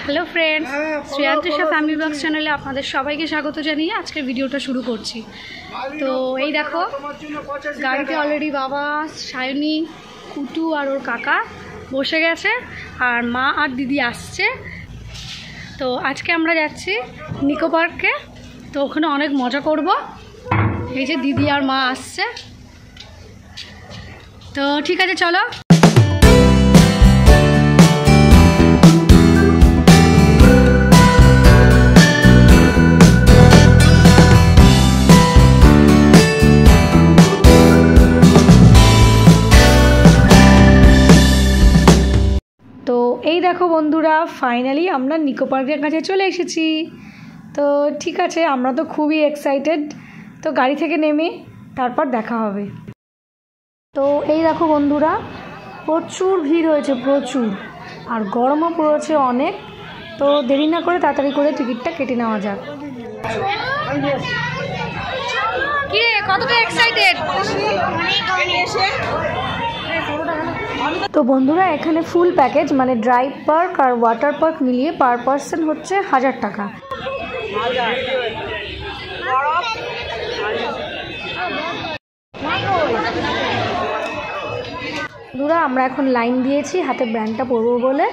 Hello friends, Shreyan Trisha family blog চ্যানেলে আপনাদের সবাইকে স্বাগত জানিয়ে আজকের ভিডিওটা শুরু করছি। তো এই দেখো, গাড়িতে অলরেডি বাবা, সায়নী, কুটু আর ওর কাকা বসে গেছে, আর মা আর দিদি আসছে। তো আজকে আমরা যাচ্ছি নিকো পার্কে। তো ওখানে অনেক মজা করব। এই যে দিদি আর মা আসছে। তো ঠিক আছে, চলো। তো এই দেখো বন্ধুরা, ফাইনালি আমরা নিকো পার্কের কাছে চলে এসেছি। তো ঠিক আছে, আমরা তো খুবই এক্সাইটেড। তো গাড়ি থেকে নেমে তারপর দেখা হবে। তো এই দেখো বন্ধুরা, প্রচুর ভিড় হয়েছে, প্রচুর, আর গরমও পড়েছে অনেক। তো দেরি না করে তাড়াতাড়ি করে টিকিটটা কেটে নেওয়া যাক। কি রে, কতটা এক্সাইটেড? তো বন্ধুরা, এখানে ফুল প্যাকেজ মানে ড্রাইভ পার্ক আর ওয়াটার পার্ক মিলিয়ে পার পার্সন হচ্ছে 1000 টাকা। বন্ধুরা, আমরা এখন লাইন দিয়েছি হাতে ব্যান্ডটা পরবো বলে।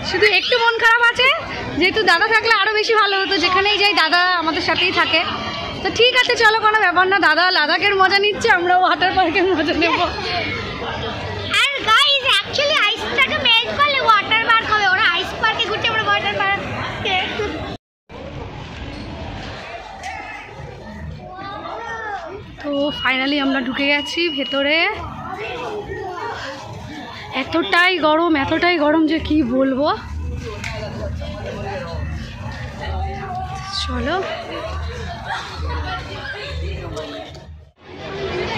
শুধু একটু মন খারাপ আছে, যেহেতু দাদা থাকলে আরও বেশি ভালো হতো। যেখানেই যাই দাদা আমাদের সাথেই থাকে। তো ঠিক আছে, চলো, কোনো ব্যাপার না। দাদা লাদাখের মজা নিচ্ছে, আমরা ওয়াটার পার্কের মজা নেব। আর গাইস, অ্যাকচুয়ালি আইসটাকে মেল্ট করলে ওয়াটার পার্ক হবে। ওরা আইস পার্কে ঘুরছে, আমরা ওয়াটার পার্কে। তো ফাইনালি আমরা ঢুকে গেছি ভেতরে। এতটাই গরম যে কি বলবো। চলো।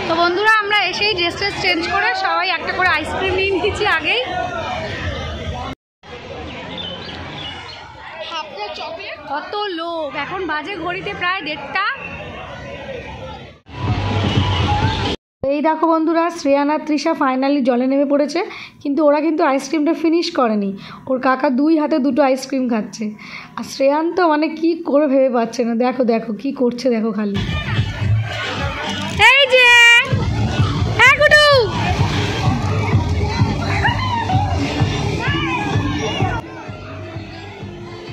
তো বন্ধুরা, আমরা এসেই ড্রেস চেঞ্জ করে সবাই একটা করে আইসক্রিম নিয়ে নিয়েছি আগেই। কত লোক! এখন বাজে ঘড়িতে প্রায় 1:30। এই দেখো বন্ধুরা, শ্রেয়ান আর তৃষা ফাইনালি জলে নেমে পড়েছে, কিন্তু ওরা কিন্তু আইসক্রিমটা ফিনিশ করেনি। ওর কাকা 2 হাতে 2টো আইসক্রিম খাচ্ছে, আর শ্রেয়ান তো মানে কি করে ভেবে পাচ্ছে না। দেখো দেখো কি করছে, দেখো খালি। এই যে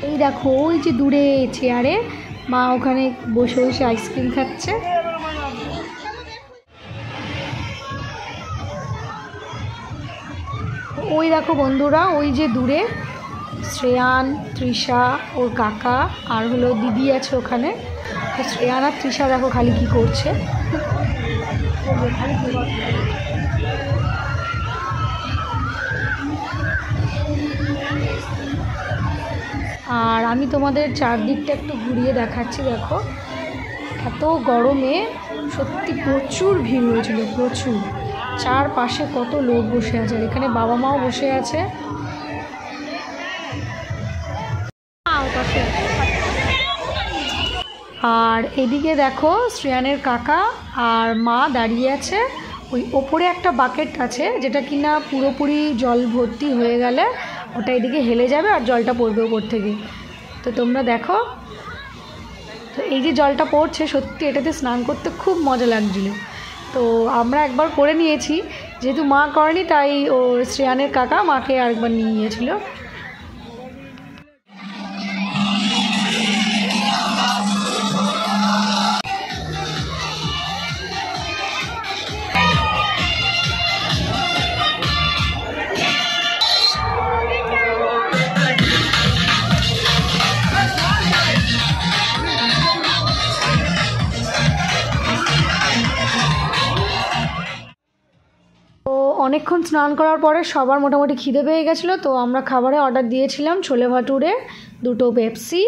এই দেখো, ওই যে দূরে চেয়ারে মা ওখানে বসে বসে আইসক্রিম খাচ্ছে। ওই দেখো বন্ধুরা, ওই যে দূরে শ্রেয়ান, তৃষা, ওর কাকা আর হলো দিদি আছে ওখানে। তো শ্রেয়ান আর তৃষা দেখো খালি কি করছে। আর আমি তোমাদের চারদিকটা একটু ঘুরিয়ে দেখাচ্ছি। দেখো, এত গরমে সত্যি প্রচুর ভিড় হয়েছিল, প্রচুর। চারপাশে কত লোক বসে আছে, আর এখানে বাবা মাও বসে আছে। আর এদিকে দেখো শ্রেয়ানের কাকা আর মা দাঁড়িয়ে আছে। ওই ওপরে একটা বাকেট আছে, যেটা কিনা পুরোপুরি জল ভর্তি হয়ে গেলে ওটা এদিকে হেলে যাবে আর জলটা পড়বে ওপর থেকে। তো তোমরা দেখো, তো এই যে জলটা পড়ছে, সত্যি এটাতে স্নান করতে খুব মজা লাগছিল। তো আমরা একবার করে নিয়েছি, যেহেতু মা করেনি তাই ও শ্রেয়ানের কাকা মাকে আরেকবার নিয়ে গিয়েছিল। অনেকক্ষণ স্নান করার পরে সবার মোটামুটি খিদে পেয়ে গেছিলো। তো আমরা খাবারে অর্ডার দিয়েছিলাম ছোলে ভাটুরে, 2টো পেপসি,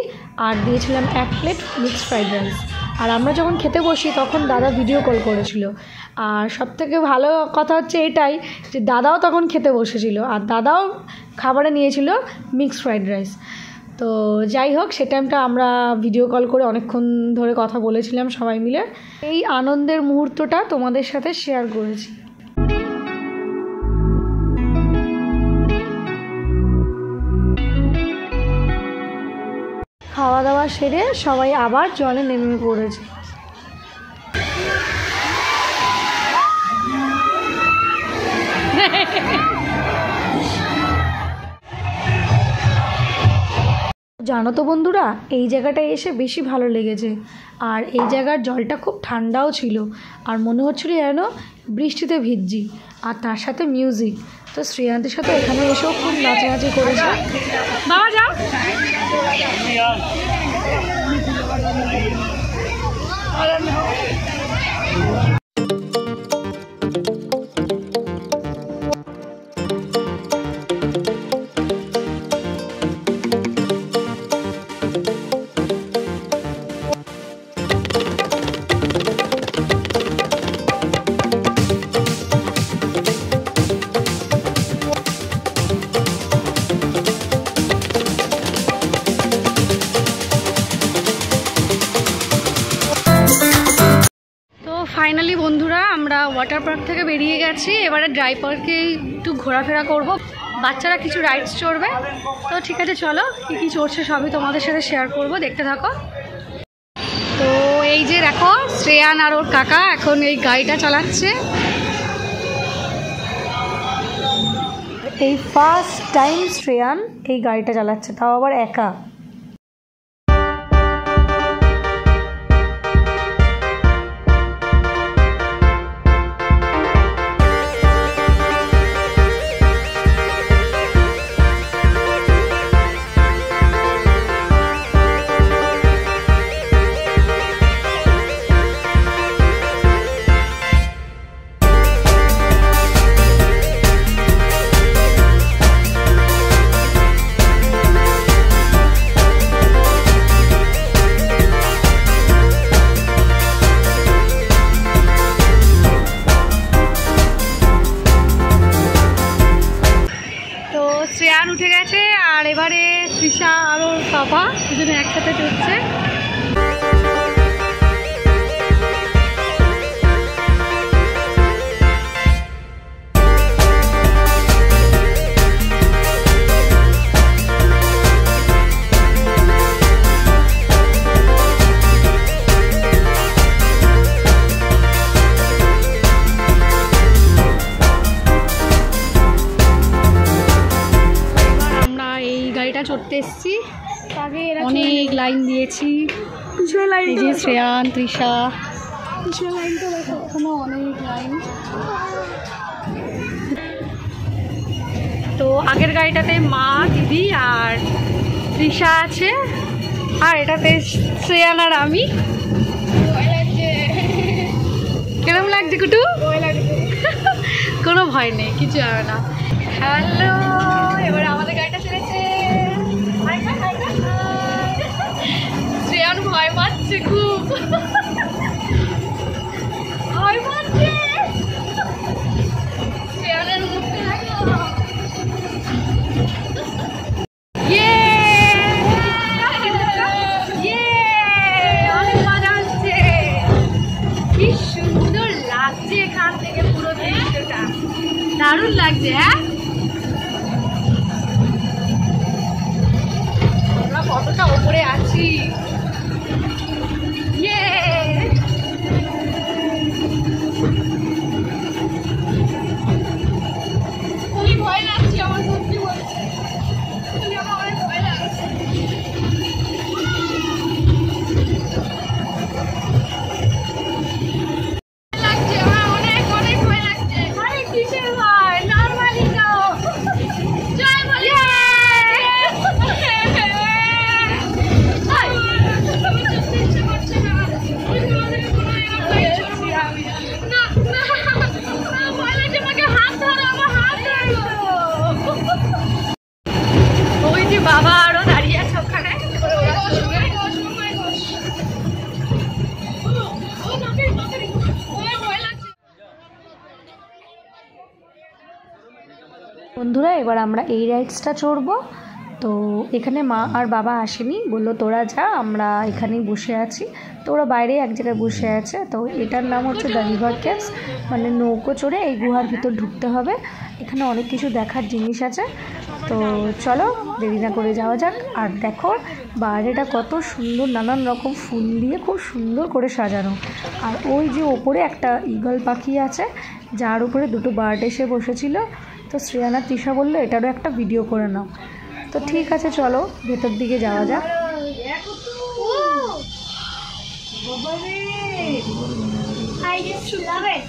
আর দিয়েছিলাম 1 প্লেট মিক্সড ফ্রাইড রাইস। আর আমরা যখন খেতে বসি তখন দাদা ভিডিও কল করেছিল। আর সবথেকে ভালো কথা হচ্ছে এটাই যে দাদাও তখন খেতে বসেছিল, আর দাদাও খাবারে নিয়েছিল মিক্সড ফ্রাইড রাইস। তো যাই হোক, সে টাইমটা আমরা ভিডিও কল করে অনেকক্ষণ ধরে কথা বলেছিলাম সবাই মিলে। এই আনন্দের মুহূর্তটা তোমাদের সাথে শেয়ার করেছি। খাওয়া দাওয়া সেরে সবাই আবার জলে নেমে পড়েছে। জানো তো বন্ধুরা, এই জায়গাটায় এসে বেশি ভালো লেগেছে। আর এই জায়গার জলটা খুব ঠান্ডাও ছিল, আর মনে হচ্ছিল যেন বৃষ্টিতে ভিজছি, আর তার সাথে মিউজিক। তো শ্রেয়ান্তের সাথে এখানে এসেও খুব নাচানাচি করেছে। বাবা যাও। ফাইনালি বন্ধুরা, আমরা ওয়াটার পার্ক থেকে বেরিয়ে গেছি। এবারে ড্রাই পার্কে একটু ঘোরাফেরা করব, বাচ্চারা কিছু রাইডস চড়বে। তো ঠিক আছে, চলো কী কী চড়ছে সবই তোমাদের সাথে শেয়ার করব, দেখতে থাকো। তো এই যে দেখো, শ্রেয়ান আর ওর কাকা এখন এই গাড়িটা চালাচ্ছে। এই ফার্স্ট টাইম শ্রেয়ান এই গাড়িটা চালাচ্ছে, তাও আবার একা। শ্রেয়ান উঠে গেছে, আর এবারে তৃষা আর ওর বাবা দুজনে একসাথে চড়ছে। চড়তে এসছি, অনেক লাইন দিয়েছি। এই যে শ্রেয়ান, তৃষা, এখনো অনেক লাইন। তো আগের গাড়িটাতে মা, দিদি আর তৃষা আছে, আর এটাতে শ্রেয়ান আর আমি। কেমন লাগছে কুটু? কোনো ভয় নেই, কিছু হবে না। হ্যালো, এবার আমাদের গাড়িটা ছেড়েছে। শ্রেয়ান ভয় পাচ্ছে খুব, ভয় পাচ্ছে। শ্রেয়ানের মুখে দেখো, অনেক মজা হচ্ছে। কি সুন্দর লাগছে এখান থেকে পুরো দৃশ্যটা, দারুণ লাগছে। হ্যাঁ, আমরা কতটা উপরে আছি। খুবই ভয় লাগছে আমার, সত্যি বলছি, আমার ভয় লাগছে। লাগছে আমার, অনেক অনেক ভয় লাগছে। আরে কিসের ভয়, নর্মালি তো। বন্ধুরা এবার আমরা এই রাইডসটা চড়বো। তো এখানে মা আর বাবা আসেনি, বললো তোরা যা, আমরা এখানেই বসে আছি। তো ওরা বাইরে এক জায়গায় বসে আছে। তো এটার নাম হচ্ছে দ্য রিভার কেভস, মানে নৌকো চড়ে এই গুহার ভিতর ঢুকতে হবে। এখানে অনেক কিছু দেখার জিনিস আছে। তো চলো দেরি না করে যাওয়া যাক। আর দেখো বাইরেটা কত সুন্দর, নানান রকম ফুল দিয়ে খুব সুন্দর করে সাজানো। আর ওই যে ওপরে একটা ঈগল পাখি আছে, যার উপরে দুটো বার্ড এসে বসেছিল। তো শ্রেয়ানা তৃষা বললো এটারও একটা ভিডিও করে নাও। তো ঠিক আছে চলো ভেতর দিকে যাওয়া যাক। I just love it.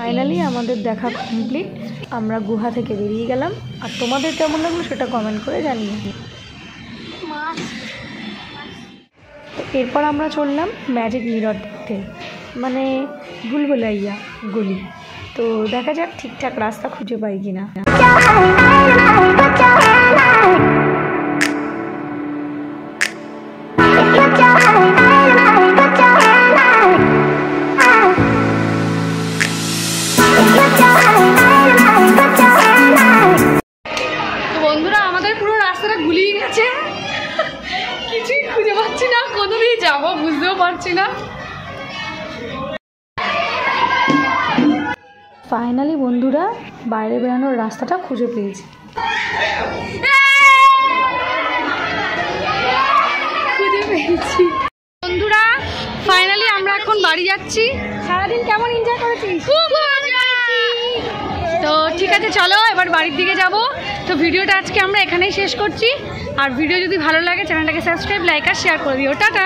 Finally আমাদের দেখা কমপ্লিট। আমরা গুহা থেকে বেরিয়ে গেলাম। আর তোমাদের কেমন লাগলো সেটা কমেন্ট করে জানিয়ে। মাছ তো এরপর আমরা চললাম ম্যাজিক মিরর দেখতে, মানে ভুলভুলাইয়া গলি। তো দেখা যাক ঠিকঠাক রাস্তা খুঁজে পাই কিনা। তো বন্ধুরা আমাদের পুরো রাস্তাটা গুলিয়ে গেছে, কিছুই খুঁজে পাচ্ছি না, কোথা দিয়ে যাবো বুঝতেও পারছি না। ফাইনালি বন্ধুরা বাইরে বেরানোর রাস্তাটা খুঁজে পেয়েছি। বন্ধুরা ফাইনালি আমরা এখন বাড়ি যাচ্ছি। সারাদিন কেমন এনজয় করেছিস? খুব মজা করেছি। তো ঠিক আছে চলো এবার বাড়ির দিকে যাব। তো ভিডিওটা আজকে আমরা এখানেই শেষ করছি। আর ভিডিও যদি ভালো লাগে চ্যানেলটাকে সাবস্ক্রাইব, লাইক আর শেয়ার করে দিও। টাটা।